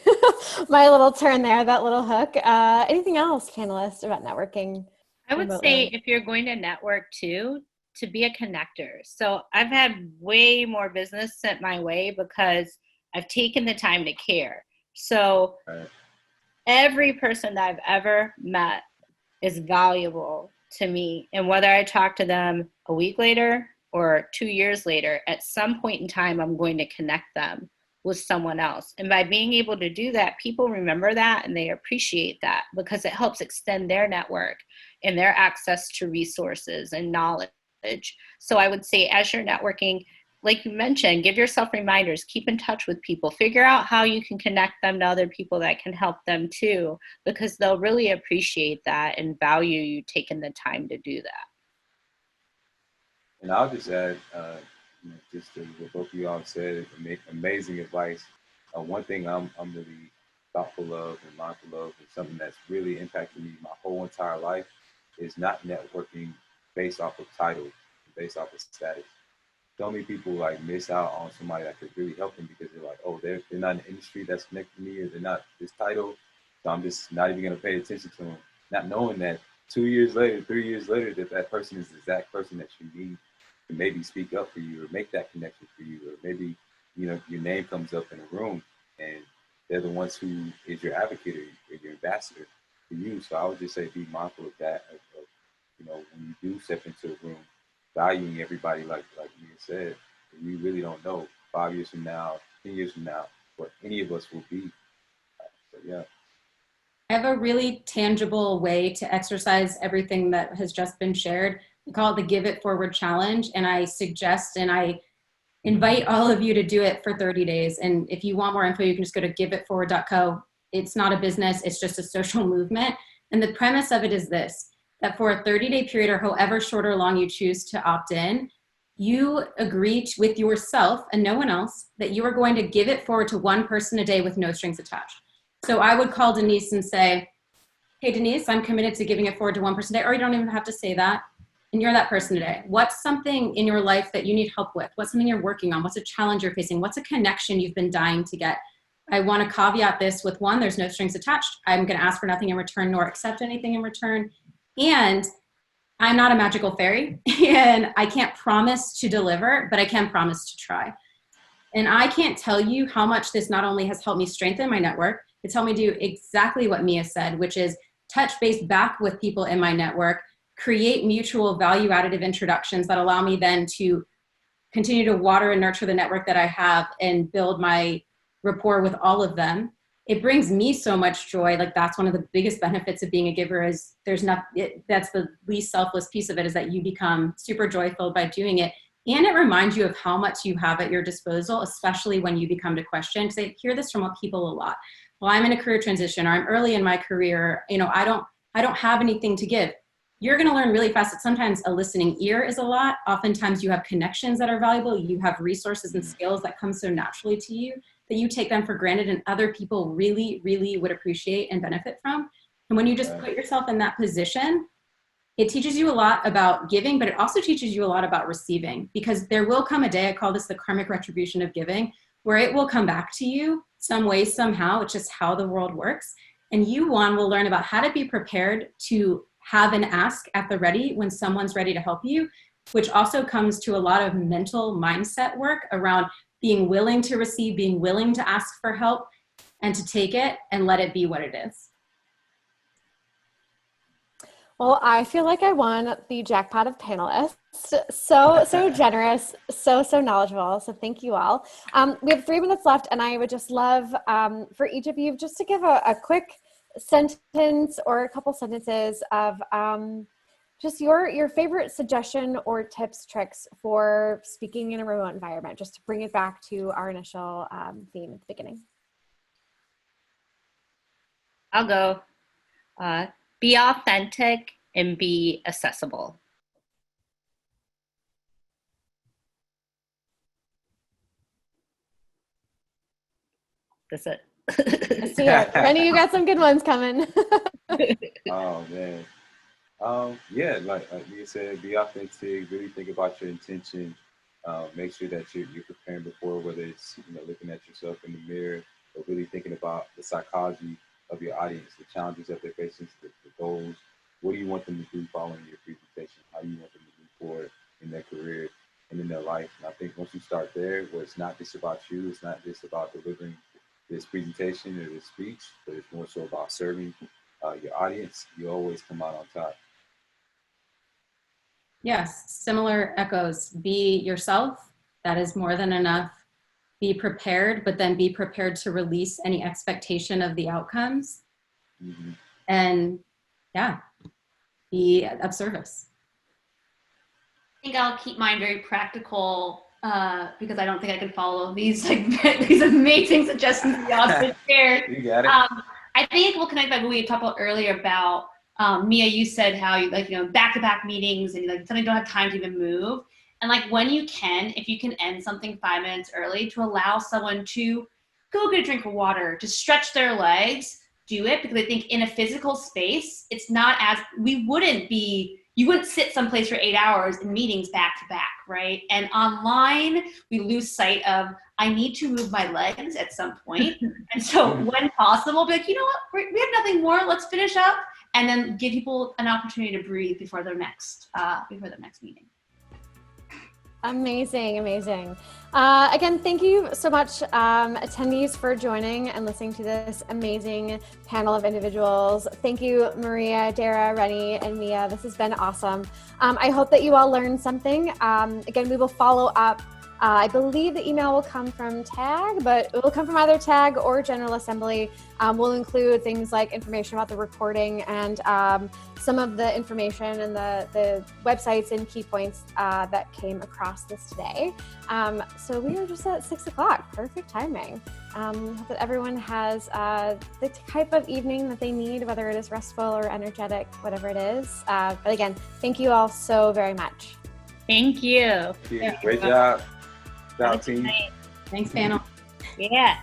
my little turn there, that little hook. Anything else, panelists, about networking? I would say if you're going to network too, to be a connector. So I've had way more business sent my way because I've taken the time to care. So every person that I've ever met is valuable to me. And whether I talk to them a week later or 2 years later, at some point in time, I'm going to connect them with someone else. And by being able to do that, people remember that and they appreciate that because it helps extend their network and their access to resources and knowledge. So I would say as you're networking, like you mentioned, give yourself reminders, keep in touch with people, figure out how you can connect them to other people that can help them too, because they'll really appreciate that and value you taking the time to do that. And I'll just add, just to what both of y'all said, amazing advice. One thing I'm really thoughtful of and mindful of, and something that's really impacted me my whole entire life, is not networking based off of title, based off of status. So many people like miss out on somebody that could really help them because they're like, oh, they're not in the industry that's connected to me, or they're not this title, so I'm just not even gonna pay attention to them, not knowing that 2 years later, 3 years later, that person is the exact person that you need to maybe speak up for you or make that connection for you, or maybe, you know, your name comes up in a room and they're the ones who is your advocate or your ambassador for you. So I would just say be mindful of that, of you know, when you do step into a room, valuing everybody like you said, you really don't know 5 years from now, 10 years from now, what any of us will be. So yeah. I have a really tangible way to exercise everything that has just been shared. We call it the Give It Forward Challenge. And I suggest and I invite all of you to do it for 30 days. And if you want more info, you can just go to giveitforward.co. It's not a business, it's just a social movement. And the premise of it is this, that for a 30-day period or however short or long you choose to opt in, you agree with yourself and no one else that you are going to give it forward to one person a day with no strings attached. So I would call Denise and say, hey, Denise, I'm committed to giving it forward to one person a day, or you don't even have to say that. And you're that person today. What's something in your life that you need help with? What's something you're working on? What's a challenge you're facing? What's a connection you've been dying to get? I want to caveat this with one, there's no strings attached. I'm going to ask for nothing in return nor accept anything in return. And I'm not a magical fairy and I can't promise to deliver, but I can promise to try. And I can't tell you how much this not only has helped me strengthen my network, it's helped me do exactly what Mia said, which is touch base back with people in my network, create mutual value additive introductions that allow me then to continue to water and nurture the network that I have and build my rapport with all of them. It brings me so much joy. Like that's one of the biggest benefits of being a giver is there's not, that's the least selfless piece of it, is that you become super joyful by doing it. And it reminds you of how much you have at your disposal, especially when you become to question. Because I hear this from people a lot. Well, I'm in a career transition, or I'm early in my career. You know, I don't have anything to give. you're going to learn really fast that sometimes a listening ear is a lot. Oftentimes you have connections that are valuable. You have resources and skills that come so naturally to you that you take them for granted and other people really, really would appreciate and benefit from. And when you just put yourself in that position, it teaches you a lot about giving, but it also teaches you a lot about receiving, because there will come a day, I call this the karmic retribution of giving, where it will come back to you some way, somehow. It's just how the world works. And you, Juan, will learn about how to be prepared to have an ask at the ready when someone's ready to help you, which also comes to a lot of mental mindset work around being willing to receive, being willing to ask for help, and to take it and let it be what it is. Well, I feel like I won the jackpot of panelists. So generous, so knowledgeable. So thank you all. We have 3 minutes left, and I would just love for each of you just to give a quick sentence or a couple sentences of just your favorite suggestion or tips, tricks for speaking in a remote environment, just to bring it back to our initial theme at the beginning. I'll go. Be authentic and be accessible. That's it. I see it. Rennie, you got some good ones coming. Oh man. Yeah, like you said, be authentic, really think about your intention. Make sure that you're preparing before, whether it's looking at yourself in the mirror, or really thinking about the psychology of your audience, the challenges that they're facing, the goals. What do you want them to do following your presentation? How do you want them to move forward in their career and in their life? And I think once you start there, where it's not just about you, it's not just about delivering this presentation or this speech, but it's more so about serving your audience, you always come out on top. Yes, similar echoes. Be yourself. That is more than enough. Be prepared, but then be prepared to release any expectation of the outcomes. Mm-hmm. And yeah, be of service. I think I'll keep mine very practical because I don't think I can follow these these amazing suggestions the author shared. You got it. I think we'll connect back what we talked about earlier about Mia. You said how you back-to-back meetings and suddenly don't have time to even move. And when you can, if you can end something 5 minutes early, to allow someone to go get a drink of water, to stretch their legs, do it, because I think in a physical space, it's not as, you wouldn't sit someplace for 8 hours in meetings back to back, right? And online, we lose sight of, I need to move my legs at some point. And so when possible, be like, you know what, we have nothing more, let's finish up, and then give people an opportunity to breathe before their next meeting. Amazing. Again, thank you so much, attendees, for joining and listening to this amazing panel of individuals. Thank you, Maria, Darrah, Rennie, and Mia. This has been awesome. I hope that you all learned something. Again, we will follow up. I believe the email will come from TAG, but it will come from either TAG or General Assembly. We'll include things like information about the recording and some of the information and the websites and key points that came across this today. So we are just at 6 o'clock, perfect timing. Hope that everyone has the type of evening that they need, whether it is restful or energetic, whatever it is. But again, thank you all so very much. Thank you. Great job. Team. Thanks, panel. Yeah.